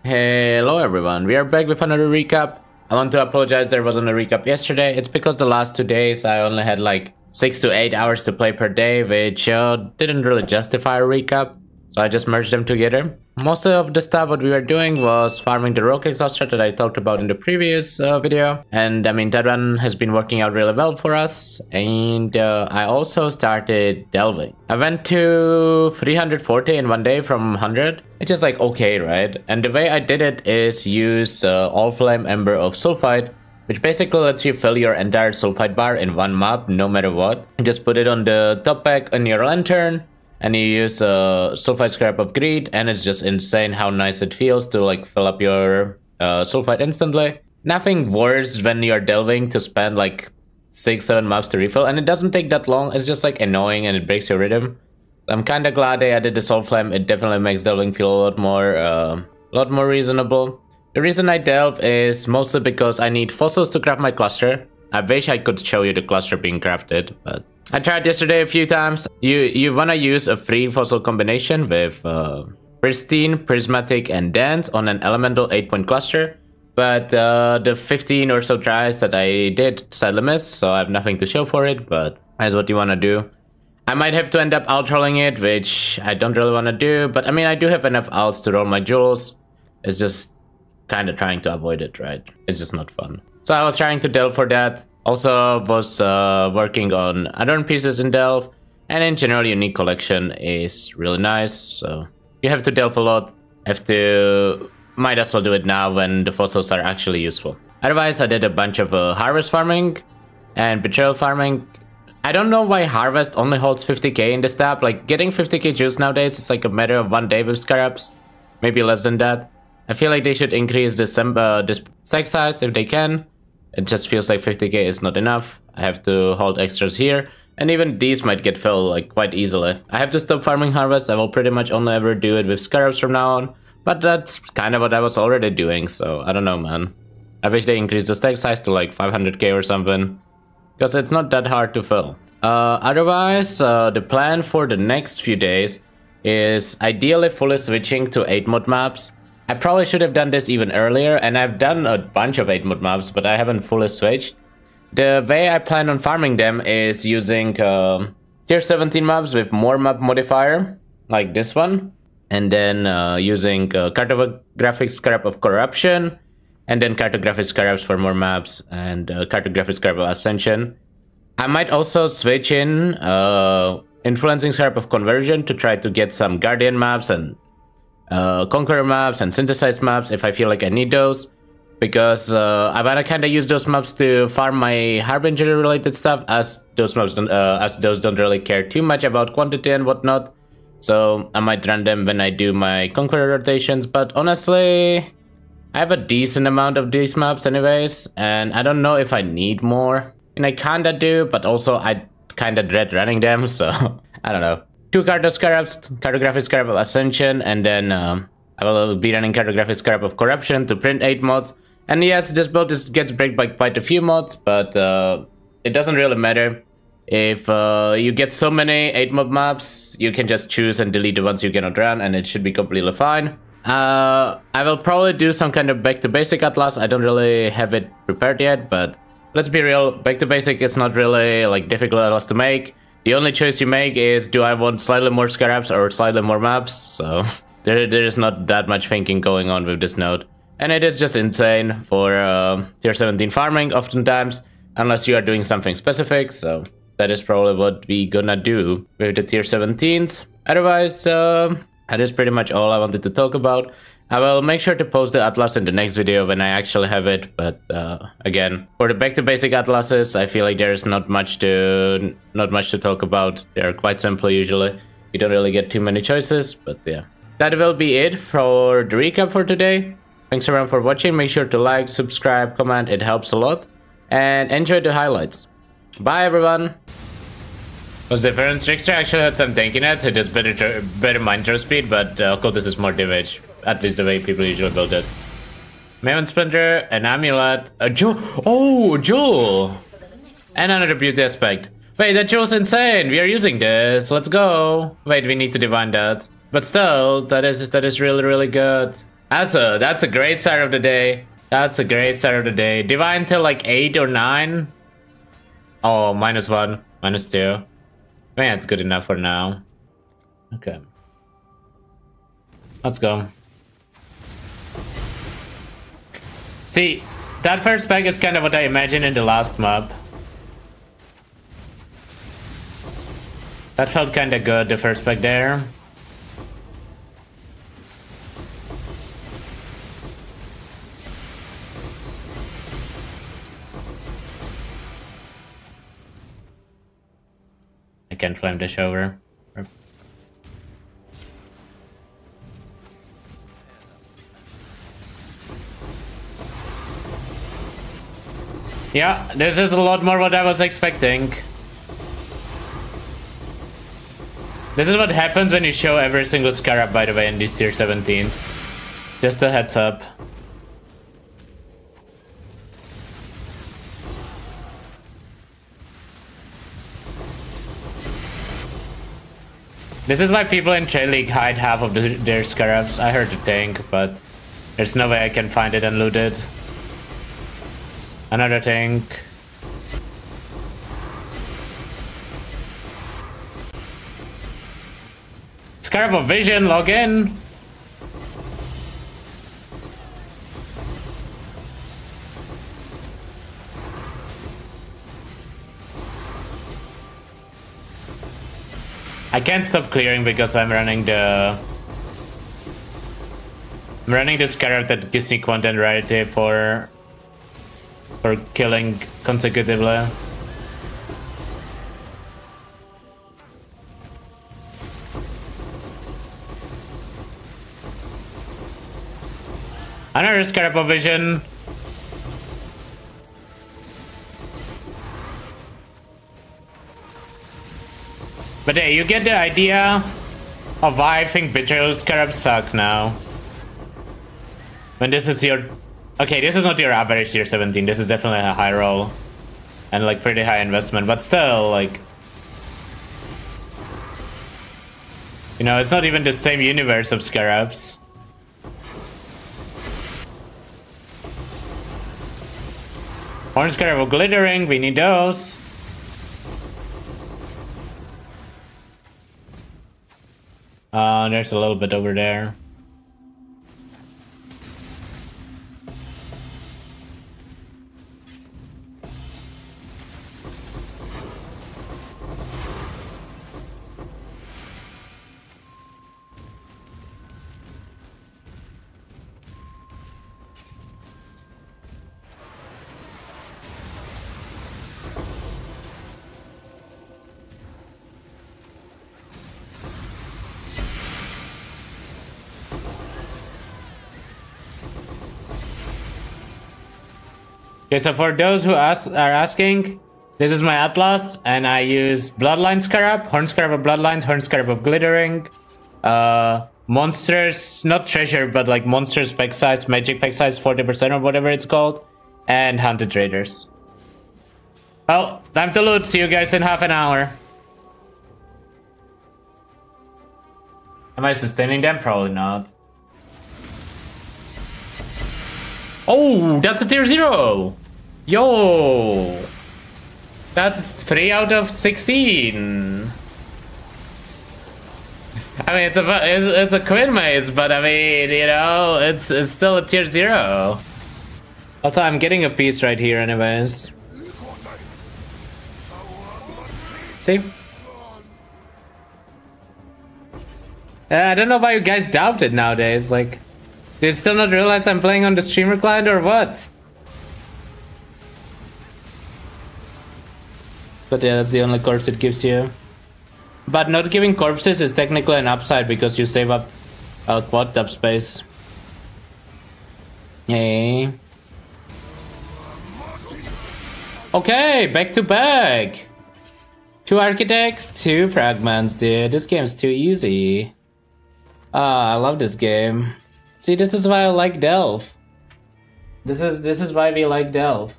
Hello everyone, we are back with another recap. I want to apologize there wasn't a recap yesterday. It's because the last 2 days I only had like 6 to 8 hours to play per day, which didn't really justify a recap. So I just merged them together. Most of the stuff what we were doing was farming the rock exhauster that I talked about in the previous video. And I mean that one has been working out really well for us. And I also started delving. I went to 340 in 1 day from 100. Which is like okay, right? And the way I did it is use All Flame Ember of Sulfite, which basically lets you fill your entire sulfite bar in one map, no matter what. You just put it on the top pack on your lantern, and you use Sulfite Scrap of Greed, and it's just insane how nice it feels to like fill up your sulfite instantly. Nothing worse when you're delving to spend like 6-7 maps to refill, and it doesn't take that long. It's just like annoying and it breaks your rhythm. I'm kind of glad they added the Soul Flame. It definitely makes delving feel a lot more reasonable. The reason I delve is mostly because I need fossils to craft my cluster. I wish I could show you the cluster being crafted, but I tried yesterday a few times. You wanna use a free fossil combination with Pristine, Prismatic, and Dense on an elemental 8-point cluster. But the 15 or so tries that I did sadly missed, so I have nothing to show for it, but that's what you wanna do. I might have to end up out-rolling it, which I don't really want to do, but I mean, I do have enough outs to roll my jewels. It's just kind of trying to avoid it, right? It's just not fun. So I was trying to delve for that. Also was working on other pieces in delve, and in general, unique collection is really nice. So you have to delve a lot. Might as well do it now when the fossils are actually useful. Otherwise, I did a bunch of harvest farming and betrayal farming. I don't know why Harvest only holds 50k in this tab. Like, getting 50k juice nowadays is like a matter of 1 day with SCARABS. Maybe less than that. I feel like they should increase this stack size if they can. It just feels like 50k is not enough. I have to hold extras here. And even these might get filled like quite easily. I have to stop farming Harvest. I will pretty much only ever do it with SCARABS from now on. But that's kind of what I was already doing, so I don't know, man. I wish they increased the stack size to like 500k or something. Because it's not that hard to fill. Otherwise, the plan for the next few days is ideally fully switching to 8-mod maps. I probably should have done this even earlier, and I've done a bunch of 8-mod maps, but I haven't fully switched. The way I plan on farming them is using tier 17 maps with more map modifier, like this one. And then using Cartographic Scarab of Corruption. And then Cartographic Scarabs for more maps, and Cartographic Scarab of Ascension. I might also switch in Influencing Scarab of Conversion to try to get some Guardian maps and Conqueror maps and Synthesized maps if I feel like I need those. Because I wanna kinda use those maps to farm my Harbinger related stuff, as those maps don't really care too much about quantity and whatnot. So I might run them when I do my Conqueror rotations, but honestly, I have a decent amount of these maps anyways, and I don't know if I need more. And I kinda do, but also I kinda dread running them, so I don't know. 2 Cartographic Scarab of Ascension, and then I will be running Cartographic Scarab of Corruption to print 8 mods. And yes, this build gets break by quite a few mods, but it doesn't really matter. If you get so many 8-mod maps, you can just choose and delete the ones you cannot run, and it should be completely fine. I will probably do some kind of back to basic atlas. I don't really have it prepared yet, but let's be real, back to basic is not really like difficult atlas to make. The only choice you make is, do I want slightly more scarabs or slightly more maps? So there is not that much thinking going on with this node. And it is just insane for tier 17 farming oftentimes, unless you are doing something specific. So that is probably what we gonna do with the tier 17s. Otherwise, that is pretty much all I wanted to talk about. I will make sure to post the atlas in the next video when I actually have it, but again, for the back to basic atlases, I feel like there's not much to talk about. They're quite simple usually. You don't really get too many choices, but yeah. That will be it for the recap for today. Thanks everyone for watching. Make sure to like, subscribe, comment, it helps a lot. And enjoy the highlights. Bye everyone! Was different. Trickster actually had some tankiness, it has better mind throw speed, but Cultist is more damage. At least the way people usually build it. Maven Splinter, an Amulet, a Jewel. Oh, Jewel! And another beauty aspect. Wait, that Jewel's insane! We are using this, let's go! Wait, we need to divine that. But still, that is really, really good. That's a great start of the day. That's a great start of the day. Divine till like 8 or 9. Oh, -1, -2. I mean, that's good enough for now. Okay. Let's go. See, that first pack is kind of what I imagined in the last map. That felt kind of good, the first pack there. I can flame dish over. Yeah, this is a lot more what I was expecting. This is what happens when you show every single Scarab, by the way, in these tier 17s. Just a heads up. This is why people in Trade League hide half of their Scarabs. I heard the thing, but there's no way I can find it and loot it. Another thing. Scarab of Vision, log in. I can't stop clearing because I'm running the Scarab that gives me content rarity for killing consecutively. Another Scarab of Vision. But hey, you get the idea of why I think Betrayal Scarabs suck now. When this is your... Okay, this is not your average tier 17, this is definitely a high roll. And like pretty high investment, but still like... You know, it's not even the same universe of Scarabs. Horn Scarab of Glittering, we need those. There's a little bit over there. Okay, so for those who are asking, this is my Atlas, and I use Bloodline Scarab, Horn Scarab of Bloodlines, Horn Scarab of Glittering, monsters, not treasure, but like monsters pack size, magic pack size 40% or whatever it's called, and Hunted Raiders. Well, time to loot. See you guys in half an hour. Am I sustaining them? Probably not. Oh, that's a tier 0! Yo! That's 3 out of 16. I mean, it's a Queen Maze, but I mean, you know, it's still a tier 0. Also, I'm getting a piece right here anyways. See? I don't know why you guys doubt it nowadays, like... Do you still not realize I'm playing on the streamer client or what? But yeah, that's the only corpse it gives you. But not giving corpses is technically an upside because you save up quad tab space. Hey. Okay, back to back. 2 architects, 2 fragments, dude. This game's too easy. Ah, I love this game. See, this is why I like Delve. This is why we like Delve.